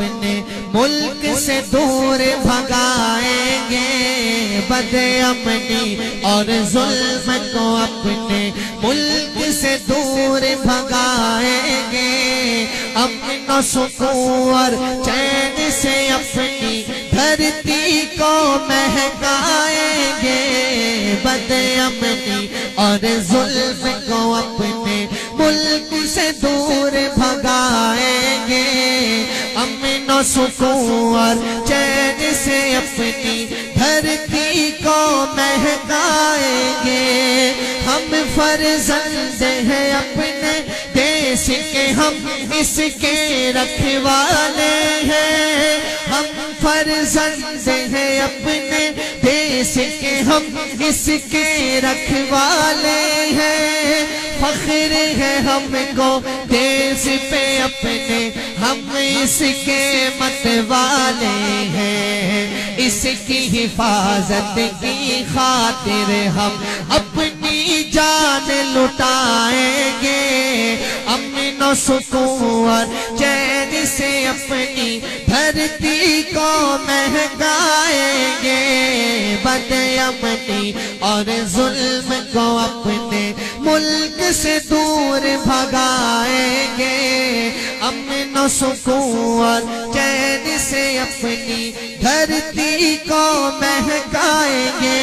अपने मुल्क से दूर भगाएंगे, बदअमनी और जुल्म को अपने मुल्क से दूर भगाएंगे, अमन और सुकून और चैन से अपनी धरती को महकाएंगे, बदअमनी और जुल्म को अपने मुल्क से दूर भगाएंगे, अमन और सुकून और चैन से अपनी धरती को महकाएंगे। हम फर्जंद हैं अपने देश के, हम इसके रखवाले हैं। हम फर्जंद हैं अपने देश के, हम इसके रखवाले हैं। फख्र है हमको देश पे अपने, हम इसके मतवाले हैं। इसकी हिफाजत की खातिर हम अपनी जान लुटाएंगे, अमन और सुकून और चैन से अपनी धरती को महकाएंगे, बदअमनी और जुल्म को अपने मुल्क से दूर भगाएंगे, अमन और सुकून और चैन से अपनी धरती को महकाएंगे।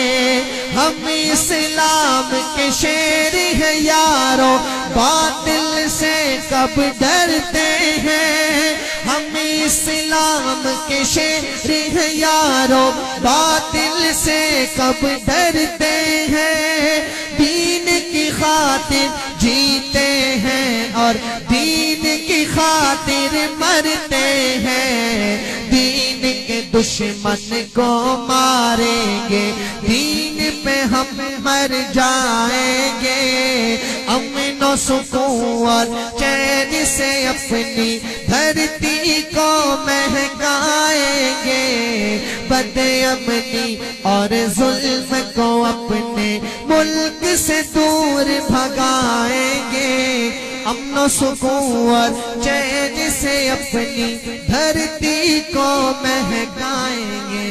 हम इस्लाम के शेर हैं यारो, बातिल से कब डरते हैं। हम इस्लाम के शेर हैं यारो, बातिल से कब डरते हैं। दीन की खातिर जीते हैं और दीन की खातिर मरते हैं। दीन के दुश्मन को मारेंगे, दीन पे हम मर जाएंगे, अमन और सुकून और चैन से अपनी धरती को महकाएंगे, बदअमनी और जुल्म को अपने मुल्क से दूर भगाएंगे, अमन और सुकून और चैन से अपनी धरती को महकाएंगे।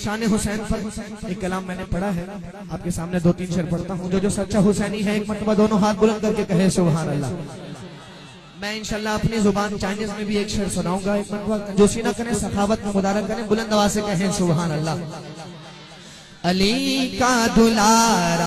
शान हुसैन पर एक कलाम मैंने पढ़ा है, आपके सामने 2-3 शेर पढ़ता हूँ। जो सच्चा हुसैनी है एक मरतबा दोनों हाथ बुलंद करके कहे सुभान अल्लाह। मैं इंशाल्लाह अपनी जुबान चाइनीज में भी एक शेर सुनाऊंगा, एक मरतबा जोशी ना करें, सखावत में मुदारा करें, बुलंद आवाज से कहें सुभान अल्लाह। अली का दुलारा